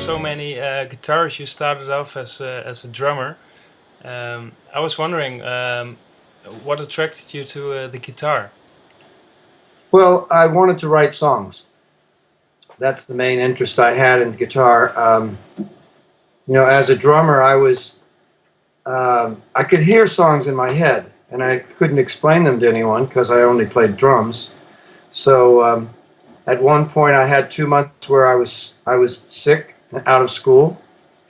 so many guitars, you started off as a drummer. I was wondering what attracted you to the guitar? Well, I wanted to write songs. That's the main interest I had in guitar. As a drummer, I could hear songs in my head, and I couldn't explain them to anyone because I only played drums. So at one point, I had 2 months where I was sick, out of school,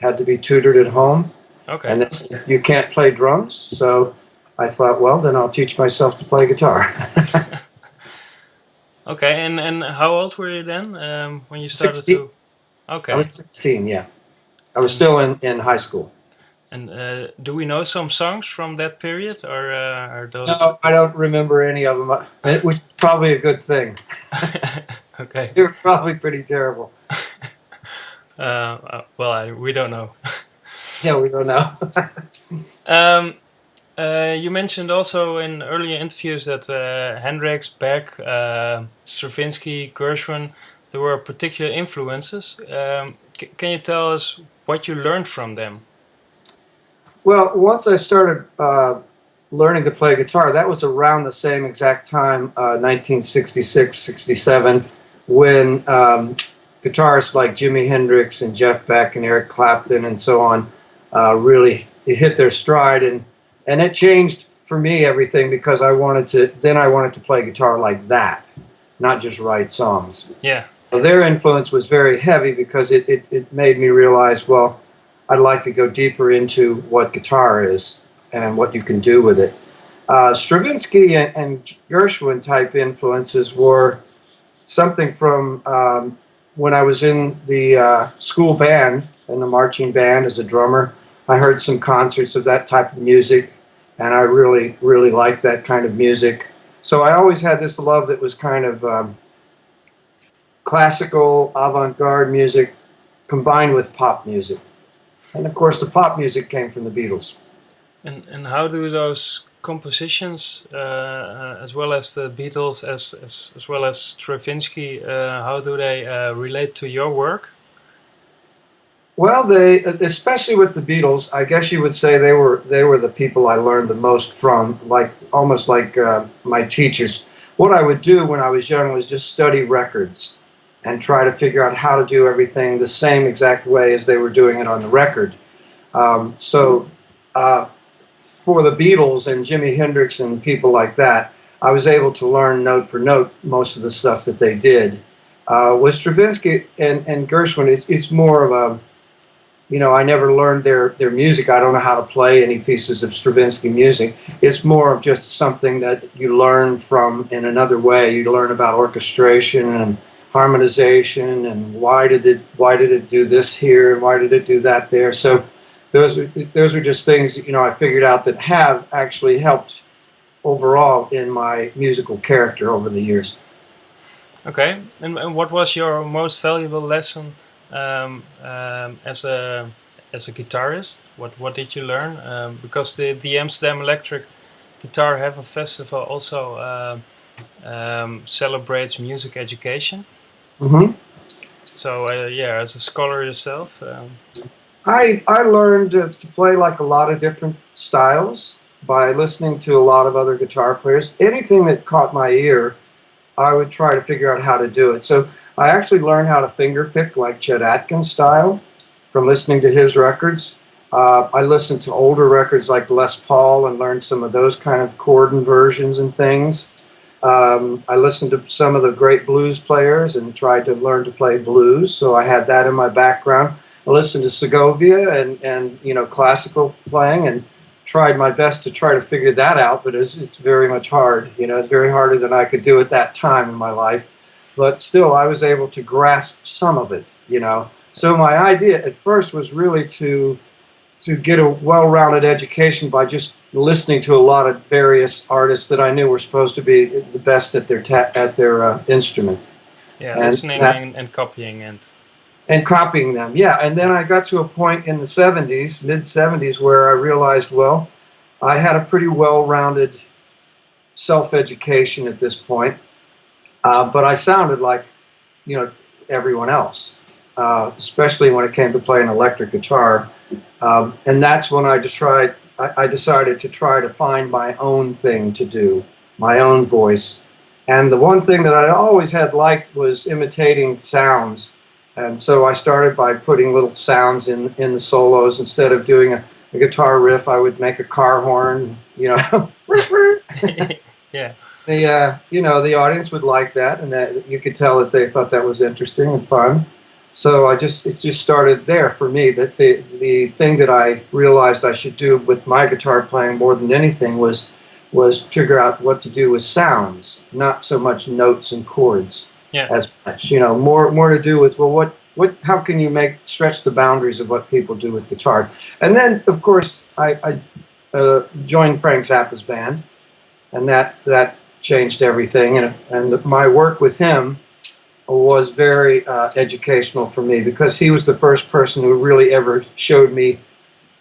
had to be tutored at home, Okay. and you can't play drums. So I thought, well, then I'll teach myself to play guitar. Okay, and how old were you then when you started 16. to? Okay. I was 16, yeah. I was still in high school. And do we know some songs from that period, or are those? No, I don't remember any of them, which is probably a good thing. Okay. They were probably pretty terrible. Well, we don't know. Yeah, we don't know. You mentioned also in earlier interviews that Hendrix, Beck, Stravinsky, Gershwin, there were particular influences. Can you tell us what you learned from them? Well, once I started learning to play guitar, that was around the same exact time, 1966, 67, when guitarists like Jimi Hendrix and Jeff Beck and Eric Clapton and so on really hit their stride, and it changed for me everything because I wanted to play guitar like that, not just write songs. Yeah. So their influence was very heavy because it made me realize, well, I'd like to go deeper into what guitar is and what you can do with it. Stravinsky and Gershwin type influences were something from when I was in the school band, in the marching band as a drummer. I heard some concerts of that type of music, and I really, really liked that kind of music. So I always had this love that was kind of classical, avant-garde music combined with pop music. And of course, the pop music came from the Beatles. And how do those compositions, as well as the Beatles, as well as Stravinsky, how do they relate to your work? Well, they, especially with the Beatles, I guess you would say they were the people I learned the most from, like almost like my teachers. What I would do when I was young was just study records and try to figure out how to do everything the same exact way as they were doing it on the record. For the Beatles and Jimi Hendrix and people like that, I was able to learn note for note most of the stuff that they did. With Stravinsky and Gershwin, it's more of a, I never learned their music. I don't know how to play any pieces of Stravinsky music. It's more of just something that you learn from in another way. You learn about orchestration and harmonization and why did it do this here and why did it do that there. So those are just things I figured out that have actually helped overall in my musical character over the years. Okay, and what was your most valuable lesson as a guitarist? What did you learn? Because the Amsterdam Electric Guitar Heaven Festival also celebrates music education. Mm-hmm. So as a scholar yourself, I learned to play like a lot of different styles by listening to a lot of other guitar players. Anything that caught my ear, I would try to figure out how to do it. So I actually learned how to finger pick like Chet Atkins style from listening to his records. I listened to older records like Les Paul and learned some of those kind of chord inversions and things. I listened to some of the great blues players and tried to learn to play blues, so I had that in my background. I listened to Segovia and classical playing and tried my best to try to figure that out, but it's very much hard. It's very harder than I could do at that time in my life. But still, I was able to grasp some of it, So my idea at first was really to get a well-rounded education by just listening to a lot of various artists that I knew were supposed to be the best at their instrument. Yeah, and listening and copying and copying them. Yeah, and then I got to a point in the 70s, mid-70s, where I realized, well, I had a pretty well-rounded self-education at this point, but I sounded like, everyone else. especially when it came to playing electric guitar. And that's when I decided to try to find my own thing to do, my own voice. And the one thing that I always had liked was imitating sounds. And so I started by putting little sounds in the solos. Instead of doing a guitar riff, I would make a car horn, you know. Yeah. The audience would like that, and that you could tell that they thought that was interesting and fun. So it just started there for me. That the thing that I realized I should do with my guitar playing more than anything was figure out what to do with sounds, not so much notes and chords as much. You know, more to do with, well, how can you stretch the boundaries of what people do with guitar? And then, of course, I joined Frank Zappa's band, and that changed everything. And my work with him was very educational for me, because he was the first person who really ever showed me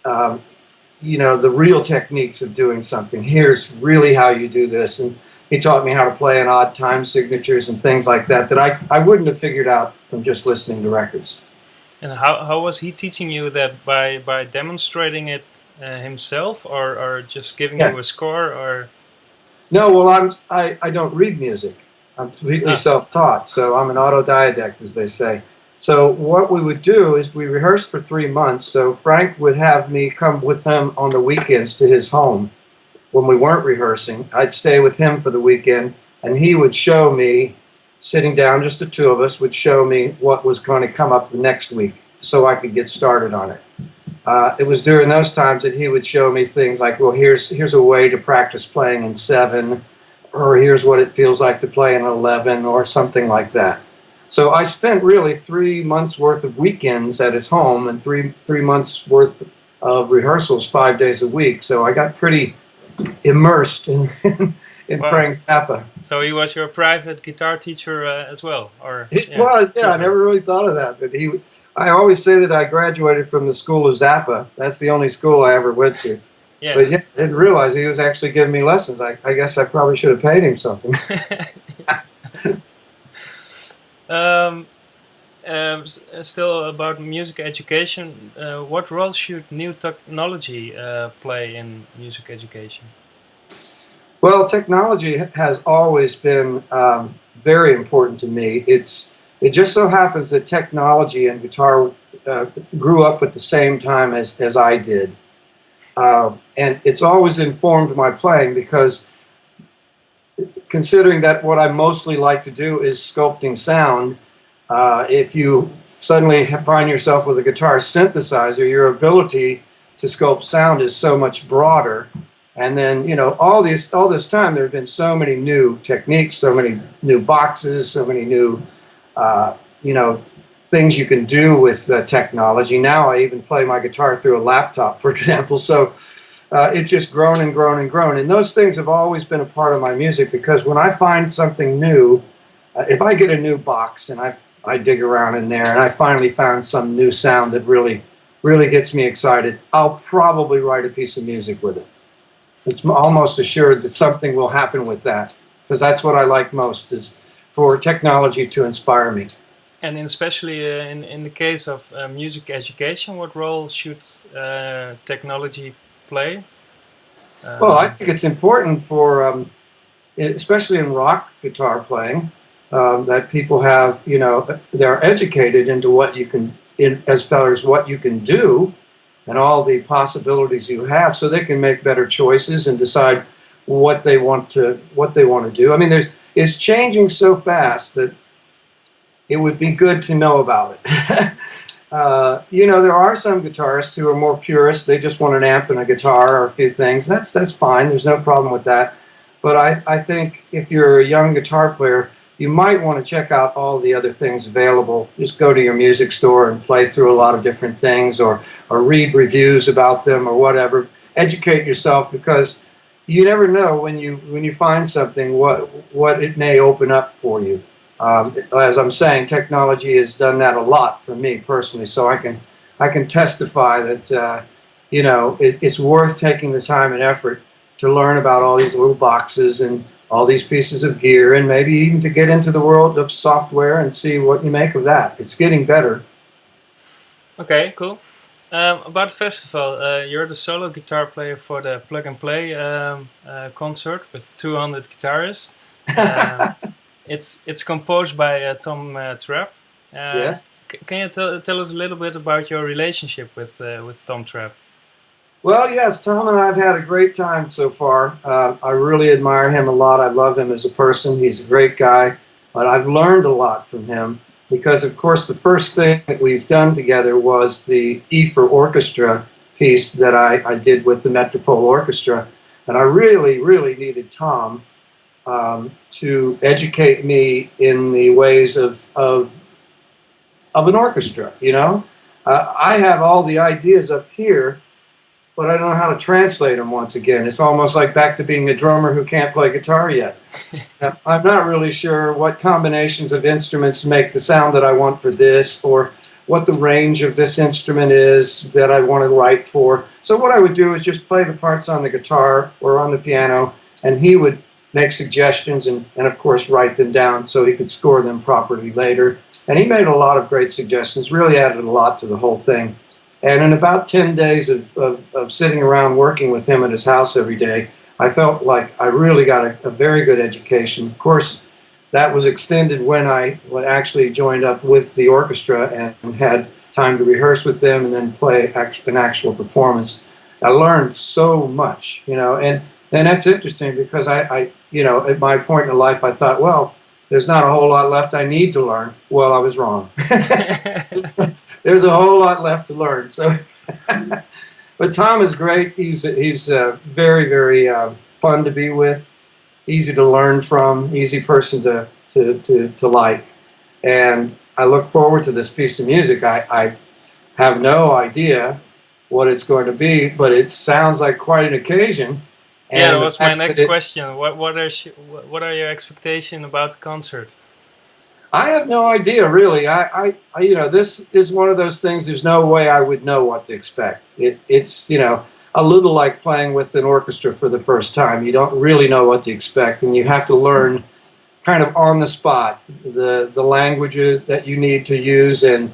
the real techniques of doing something. Here's really how you do this. And he taught me how to play in odd time signatures and things like that I wouldn't have figured out from just listening to records. And how was he teaching you that? By demonstrating it himself, or just giving you a score? Or no, well, I don't read music. I'm completely self-taught, so I'm an autodidact, as they say. So what we would do is we rehearsed for 3 months. So Frank would have me come with him on the weekends to his home when we weren't rehearsing. I'd stay with him for the weekend, and he would show me, sitting down, just the two of us, would show me what was going to come up the next week so I could get started on it. It was during those times that he would show me things like, well, here's a way to practice playing in 7, or here's what it feels like to play in 11, or something like that. So I spent really 3 months worth of weekends at his home, and three months worth of rehearsals 5 days a week. So I got pretty immersed in Frank Zappa. So he was your private guitar teacher as well, or it was. Yeah, I never really thought of that. But I always say that I graduated from the school of Zappa. That's the only school I ever went to. Yeah. But I didn't realize he was actually giving me lessons. I guess I probably should have paid him something. Still about music education, what role should new technology play in music education? Well, technology has always been very important to me. It just so happens that technology and guitar grew up at the same time as I did. And it's always informed my playing, because considering that what I mostly like to do is sculpting sound, if you suddenly find yourself with a guitar synthesizer, your ability to sculpt sound is so much broader. And then, all this time, there have been so many new techniques, so many new boxes, so many new, things you can do with technology. Now I even play my guitar through a laptop, for example. So it's just grown and grown and grown. And those things have always been a part of my music, because when I find something new, if I get a new box and I dig around in there and I finally found some new sound that really, really gets me excited, I'll probably write a piece of music with it. It's almost assured that something will happen with that, because that's what I like most, is for technology to inspire me. And especially in the case of music education, what role should technology play? Well, I think it's important for, especially in rock guitar playing, that people have, they're educated into what you can, as far as what you can do and all the possibilities you have, so they can make better choices and decide what they want to do. I mean, it's changing so fast that it would be good to know about it. There are some guitarists who are more purists. They just want an amp and a guitar or a few things. That's fine. There's no problem with that. But I think if you're a young guitar player, you might want to check out all the other things available. Just go to your music store and play through a lot of different things, or read reviews about them, or whatever. Educate yourself, because you never know when you find something what it may open up for you. As I'm saying, technology has done that a lot for me personally, so I can testify that it's worth taking the time and effort to learn about all these little boxes and all these pieces of gear, and maybe even to get into the world of software and see what you make of that. It's getting better, Okay, cool. About the festival, you're the solo guitar player for the Plug and Play concert with 200 guitarists. Um, it's composed by Tom Trapp. Uh, Yes. can you tell us a little bit about your relationship with Tom Trapp? Well, yes, Tom and I have had a great time so far. I really admire him a lot. I love him as a person. He's a great guy, but I've learned a lot from him because, of course, the first thing that we've done together was the E for Orchestra piece that I did with the Metropole Orchestra. And I really, really needed Tom to educate me in the ways of an orchestra, you know? I have all the ideas up here, but I don't know how to translate them once again. It's almost like back to being a drummer who can't play guitar yet. Now, I'm not really sure what combinations of instruments make the sound that I want for this, or what the range of this instrument is that I want to write for. So what I would do is just play the parts on the guitar or on the piano, and he would make suggestions and of course write them down so he could score them properly later. And he made a lot of great suggestions, really added a lot to the whole thing. And in about 10 days of sitting around working with him at his house every day, I felt like I really got a very good education. Of course, that was extended when I actually joined up with the orchestra and had time to rehearse with them and then play an actual performance. I learned so much, you know, and that's interesting because I you know, at my point in life, I thought, well, there's not a whole lot left I need to learn. Well, I was wrong. There's a whole lot left to learn. So, but Tom is great. He's very, very fun to be with, easy to learn from, easy person to like. And I look forward to this piece of music. I have no idea what it's going to be, but it sounds like quite an occasion. And yeah, that was my next question. What are your expectations about the concert? I have no idea, really. I you know, this is one of those things. There's no way I would know what to expect. It's, you know, a little like playing with an orchestra for the first time. You don't really know what to expect, and you have to learn kind of on the spot the languages that you need to use and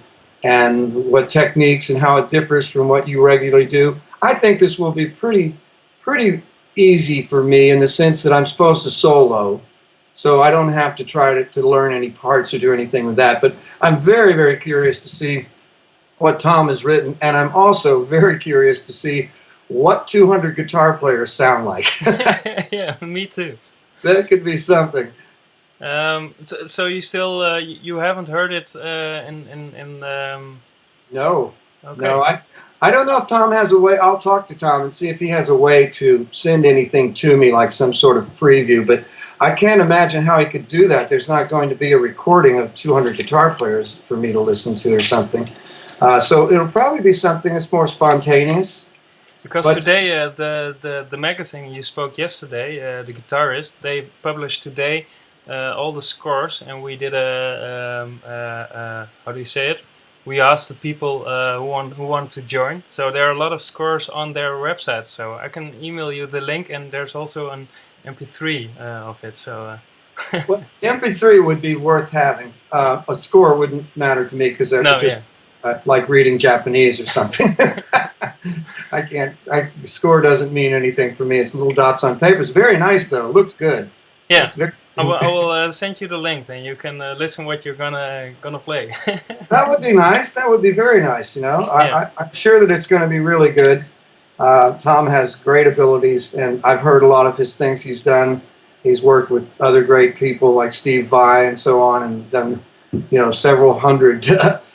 what techniques and how it differs from what you regularly do. I think this will be pretty easy for me in the sense that I'm supposed to solo. So I don't have to try to learn any parts or do anything with that. But I'm very, very curious to see what Tom has written. And I'm also very curious to see what 200 guitar players sound like. Yeah, me too. That could be something. So you still you haven't heard it in No. okay. No, I don't know if Tom has a way. I'll talk to Tom and see if he has a way to send anything to me, like some sort of preview. But I can't imagine how he could do that. There's not going to be a recording of 200 guitar players for me to listen to or something. So it'll probably be something that's more spontaneous. Because today, the magazine you spoke yesterday, the guitarist, they published today all the scores, and we did how do you say it? We asked the people who want to join. So there are a lot of scores on their website. So I can email you the link, and there's also an MP3 of it. So well, MP3 would be worth having. A score wouldn't matter to me because they're just like reading Japanese or something. I can't. Score doesn't mean anything for me. It's little dots on paper. It's very nice though. It looks good. Yeah. I will send you the link, then you can listen what you're gonna play. That would be nice. That would be very nice. You know, I'm sure that it's going to be really good. Tom has great abilities, and I've heard a lot of his things he's done. He's worked with other great people like Steve Vai and so on, and done, you know, several hundred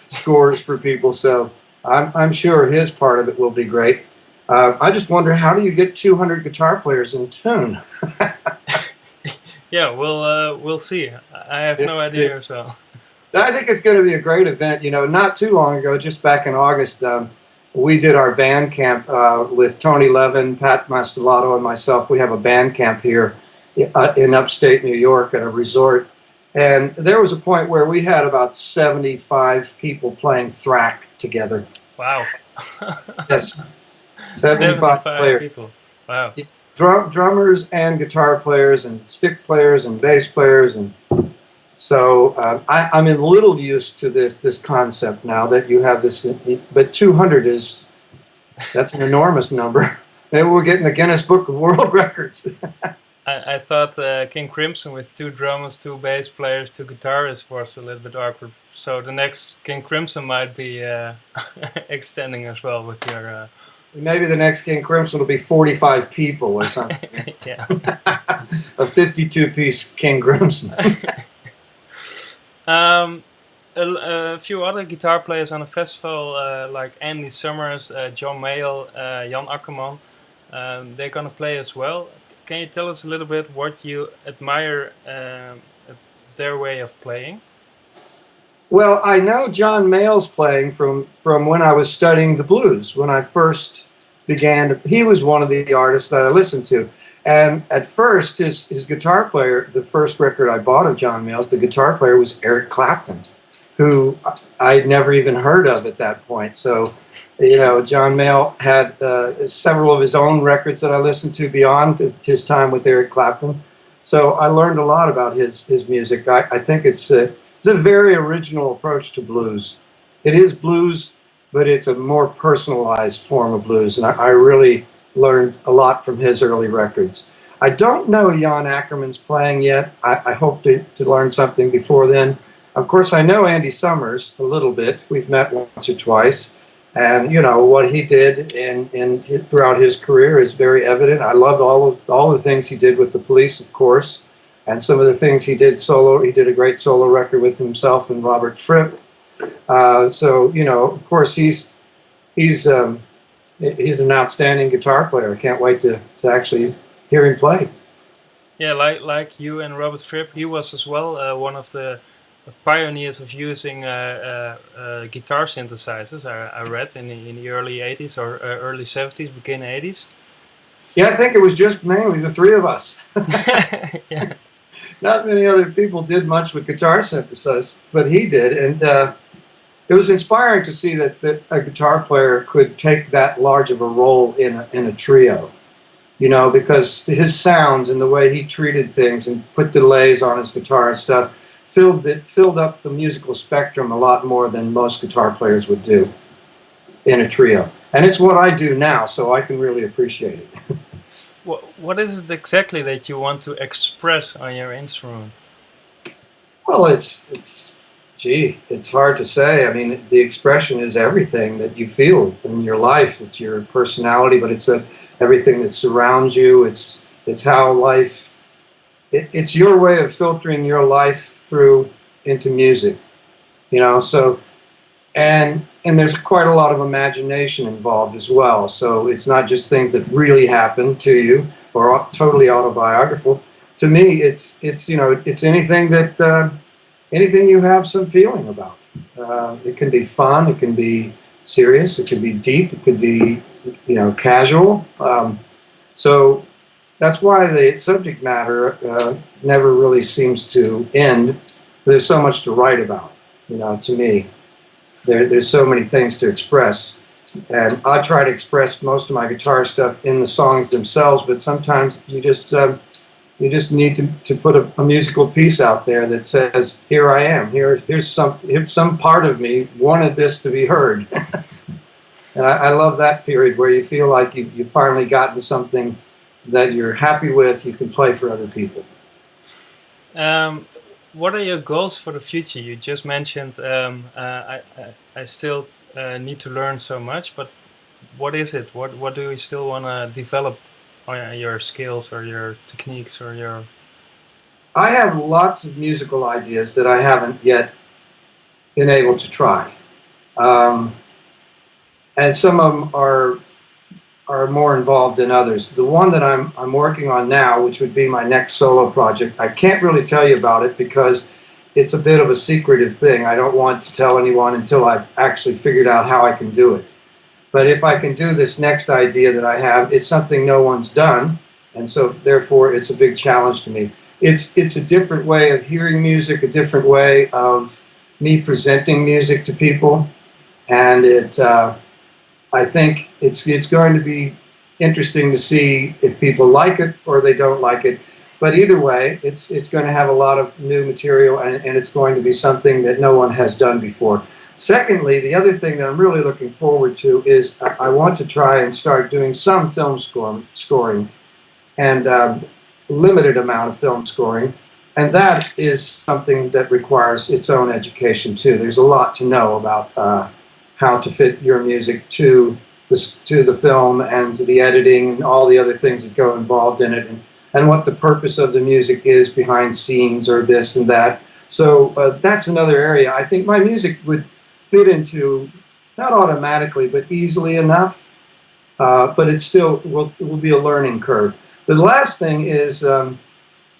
scores for people. So I'm sure his part of it will be great. I just wonder, how do you get 200 guitar players in tune? Yeah, we'll see. I have no idea as well. I think it's going to be a great event. You know, not too long ago, just back in August, we did our band camp with Tony Levin, Pat Mastellato, and myself. We have a band camp here in upstate New York at a resort. And there was a point where we had about 75 people playing thrack together. Wow. Yes. 75 players. People. Wow. Drummers and guitar players and stick players and bass players, and So I'm a little used to this concept now that you have this, but 200 that's an enormous number. Maybe we'll get in the Guinness Book of World Records. I thought King Crimson with 2 drummers, 2 bass players, 2 guitarists was a little bit awkward. So the next King Crimson might be extending as well with your... Maybe the next King Crimson will be 45 people or something. Yeah. A 52-piece King Crimson. A few other guitar players on the festival, like Andy Summers, John Mayall, Jan Akkerman, they're gonna play as well. Can you tell us a little bit what you admire their way of playing? Well, I know John Mayall's playing from when I was studying the blues. When I first began, he was one of the artists that I listened to. And at first, his guitar player, the first record I bought of John Mayall's, the guitar player was Eric Clapton, who I'd never even heard of at that point. So, you know, John Mayall had several of his own records that I listened to beyond his time with Eric Clapton. So I learned a lot about his music. I think it's a very original approach to blues. It is blues, but it's a more personalized form of blues. And I really learned a lot from his early records. I don't know Jan Akkerman's playing yet. I hope to learn something before then. Of course, I know Andy Summers a little bit. We've met once or twice. And, you know, what he did throughout his career is very evident. I loved all the things he did with the Police, of course, and some of the things he did solo. He did a great solo record with himself and Robert Fripp. So, you know, of course, he's an outstanding guitar player. I can't wait to actually hear him play. Yeah, like you and Robert Fripp, he was as well one of the pioneers of using guitar synthesizers. I read in the early 80s or early 70s, beginning 80s. Yeah, I think it was just mainly the three of us. Yeah. Not many other people did much with guitar synthesizers, but he did, and it was inspiring to see that a guitar player could take that large of a role in a trio, you know, because his sounds and the way he treated things and put delays on his guitar and stuff filled up the musical spectrum a lot more than most guitar players would do in a trio. And it's what I do now, so I can really appreciate it. What is it exactly that you want to express on your instrument? Well, it's hard to say. I mean, the expression is everything that you feel in your life. It's your personality, but it's everything that surrounds you. It's how life. It's your way of filtering your life through into music, you know. So, and there's quite a lot of imagination involved as well. So it's not just things that really happen to you or totally autobiographical. To me, it's you know, it's anything that anything you have some feeling about. It can be fun, it can be serious, it can be deep, it could be, you know, casual. So that's why the subject matter never really seems to end. There's so much to write about, you know, to me. There's so many things to express. And I try to express most of my guitar stuff in the songs themselves, but sometimes you just need to put a musical piece out there that says, here I am, here's some part of me wanted this to be heard. And I love that period where you feel like you've finally gotten something that you're happy with, you can play for other people. What are your goals for the future? You just mentioned I still need to learn so much, but what is it? What do you still want to develop on your skills or your techniques or your... I have lots of musical ideas that I haven't yet been able to try. And some of them are more involved than others. The one that I'm working on now, which would be my next solo project, I can't really tell you about it because it's a bit of a secretive thing. I don't want to tell anyone until I've actually figured out how I can do it. But if I can do this next idea that I have, it's something no one's done, and so therefore it's a big challenge to me. It's a different way of hearing music, a different way of me presenting music to people, and I think it's going to be interesting to see if people like it or they don't like it. But either way, it's going to have a lot of new material, and it's going to be something that no one has done before. Secondly, the other thing that I'm really looking forward to is I want to try and start doing some film scoring and limited amount of film scoring. And that is something that requires its own education too. There's a lot to know about how to fit your music to the film and to the editing and all the other things that go involved in it, and what the purpose of the music is behind scenes or this and that. So that's another area I think my music would fit into, not automatically, but easily enough. But it still will be a learning curve. The last thing is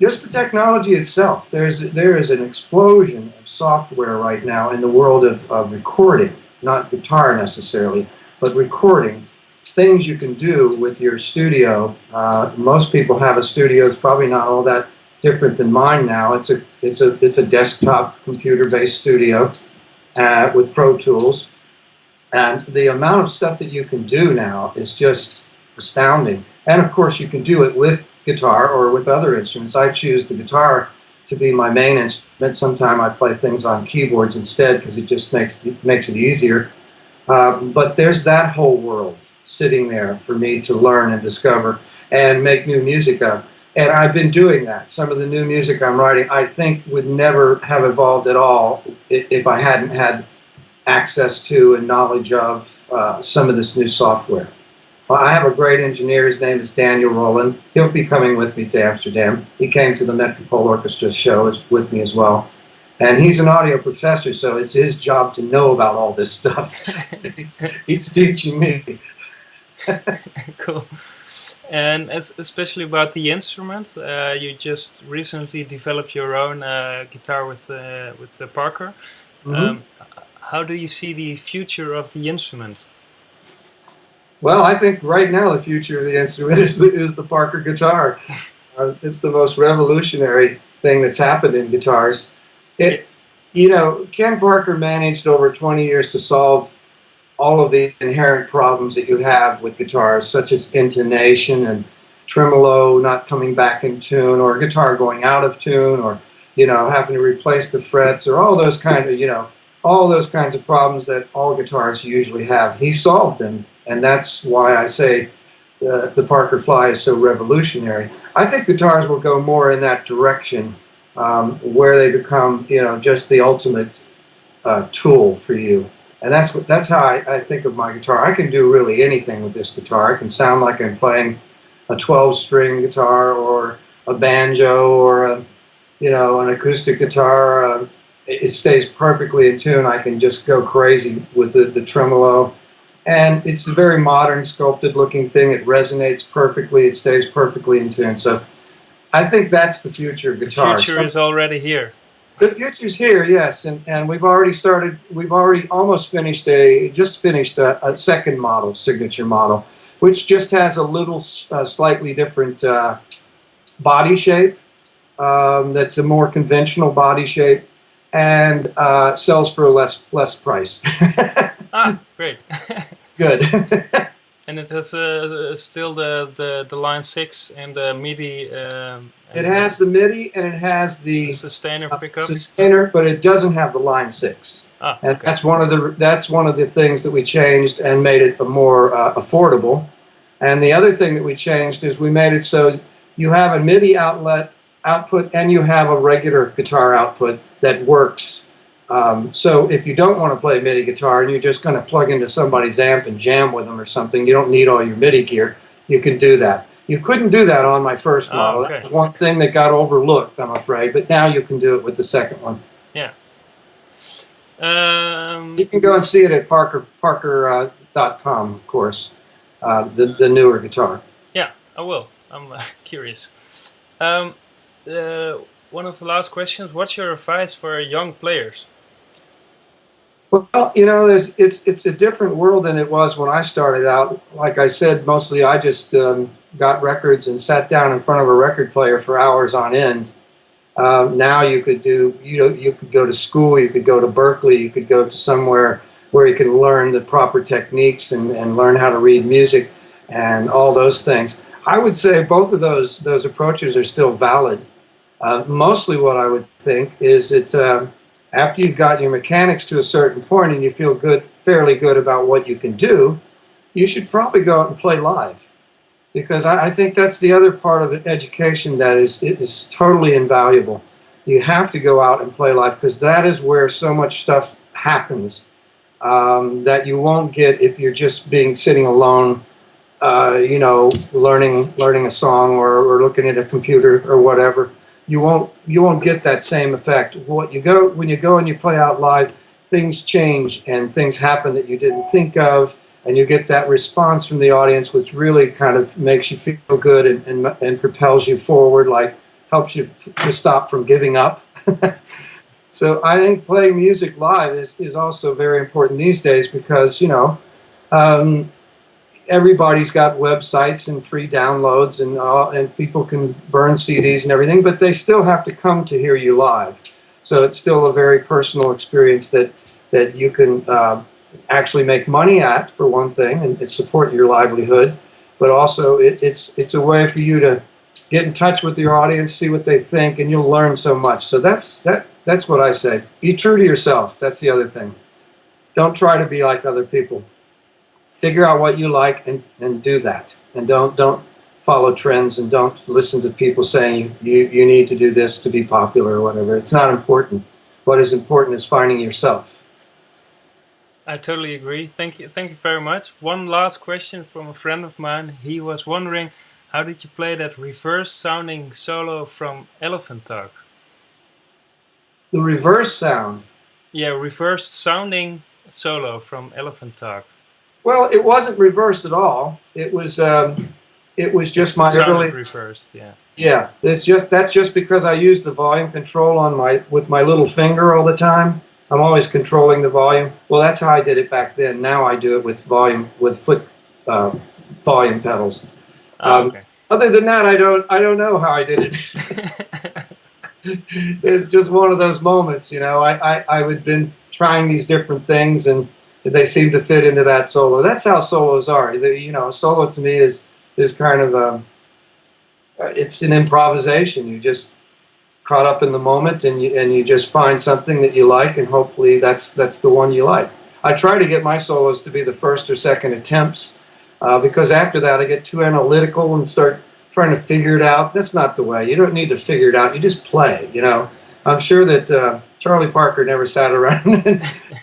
just the technology itself. There is an explosion of software right now in the world of recording, not guitar necessarily, but recording. Things you can do with your studio. Most people have a studio. It's probably not all that different than mine now. It's a desktop computer-based studio with Pro Tools, and the amount of stuff that you can do now is just astounding. And of course, you can do it with guitar or with other instruments. I choose the guitar to be my main instrument. Sometimes I play things on keyboards instead because it just makes it easier. But there's that whole world sitting there for me to learn and discover and make new music of. And I've been doing that. Some of the new music I'm writing, I think, would never have evolved at all if I hadn't had access to and knowledge of some of this new software. Well, I have a great engineer. His name is Daniel Rowland. He'll be coming with me to Amsterdam. He came to the Metropole Orchestra show with me as well. And he's an audio professor, so it's his job to know about all this stuff. he's teaching me. Cool. And especially about the instrument, you just recently developed your own guitar with Parker. Mm-hmm. How do you see the future of the instrument? Well, I think right now the future of the instrument is the Parker guitar. It's the most revolutionary thing that's happened in guitars. Ken Parker managed over 20 years to solve all of the inherent problems that you have with guitars, such as intonation and tremolo not coming back in tune, or guitar going out of tune, or having to replace the frets, or all those kinds of problems that all guitars usually have. He solved them, and that's why I say the Parker Fly is so revolutionary. I think guitars will go more in that direction, where they become just the ultimate tool for you. And that's how I think of my guitar. I can do really anything with this guitar. I can sound like I'm playing a 12-string guitar or a banjo or an acoustic guitar. It stays perfectly in tune. I can just go crazy with the tremolo. And it's a very modern, sculpted-looking thing. It resonates perfectly. It stays perfectly in tune. So I think that's the future of guitar. The future is already here. The future's here, yes, and we've already almost finished a second model, signature model, which just has a little slightly different body shape. That's a more conventional body shape, and sells for a less price. Great. It's good. And it has still the line 6 and the MIDI. It has the MIDI and it has the sustainer pickup. Sustainer, but it doesn't have the line 6. And okay. that's one of the things that we changed and made it more affordable. And the other thing that we changed is we made it so you have a MIDI output and you have a regular guitar output that works. So if you don't want to play MIDI guitar and you're just going to plug into somebody's amp and jam with them or something, you don't need all your MIDI gear, you can do that. You couldn't do that on my first model. Okay. That was one thing that got overlooked, I'm afraid, but now you can do it with the second one. Yeah. You can go and see it at parker.com, of course, the newer guitar. Yeah, I will. I'm curious. One of the last questions, what's your advice for young players? Well, it's a different world than it was when I started out. Like I said, mostly I just got records and sat down in front of a record player for hours on end. Now you could you could go to school, you could go to Berkeley, you could go to somewhere where you can learn the proper techniques and learn how to read music and all those things. I would say both of those approaches are still valid. Mostly what I would think is that after you've got your mechanics to a certain point and you feel good, fairly good about what you can do, you should probably go out and play live. Because I think that's the other part of education that is totally invaluable. You have to go out and play live because that is where so much stuff happens that you won't get if you're just sitting alone, you know, learning a song or looking at a computer or whatever. You won't get that same effect. When you go and you play out live, things change and things happen that you didn't think of. And you get that response from the audience, which really kind of makes you feel good and propels you forward, like helps you to stop from giving up. So I think playing music live is also very important these days because, you know, everybody's got websites and free downloads and people can burn CDs and everything, but they still have to come to hear you live. So it's still a very personal experience that you can actually make money at, for one thing, and support your livelihood, but also it's a way for you to get in touch with your audience, see what they think, and you'll learn so much. So that's what I say. Be true to yourself. That's the other thing. Don't try to be like other people. Figure out what you like and do that. And don't follow trends and don't listen to people saying you need to do this to be popular or whatever. It's not important. What is important is finding yourself. I totally agree. Thank you very much. One last question from a friend of mine. He was wondering, how did you play that reverse sounding solo from Elephant Talk? The reverse sound? Yeah, reverse sounding solo from Elephant Talk. Well, it wasn't reversed at all. It was just my early reversed. Yeah. Yeah, that's just because I used the volume control with my little finger all the time. I'm always controlling the volume. Well, that's how I did it back then. Now I do it with foot volume pedals. Okay. Other than that, I don't know how I did it. It's just one of those moments, you know. I've been trying these different things, and they seem to fit into that solo. That's how solos are. You know, a solo to me is kind of it's an improvisation. You just caught up in the moment, and you just find something that you like, and hopefully that's the one you like. I try to get my solos to be the first or second attempts, because after that I get too analytical and start trying to figure it out. That's not the way. You don't need to figure it out. You just play, you know. I'm sure that Charlie Parker never sat around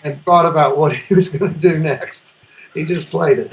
and thought about what he was going to do next. He just played it.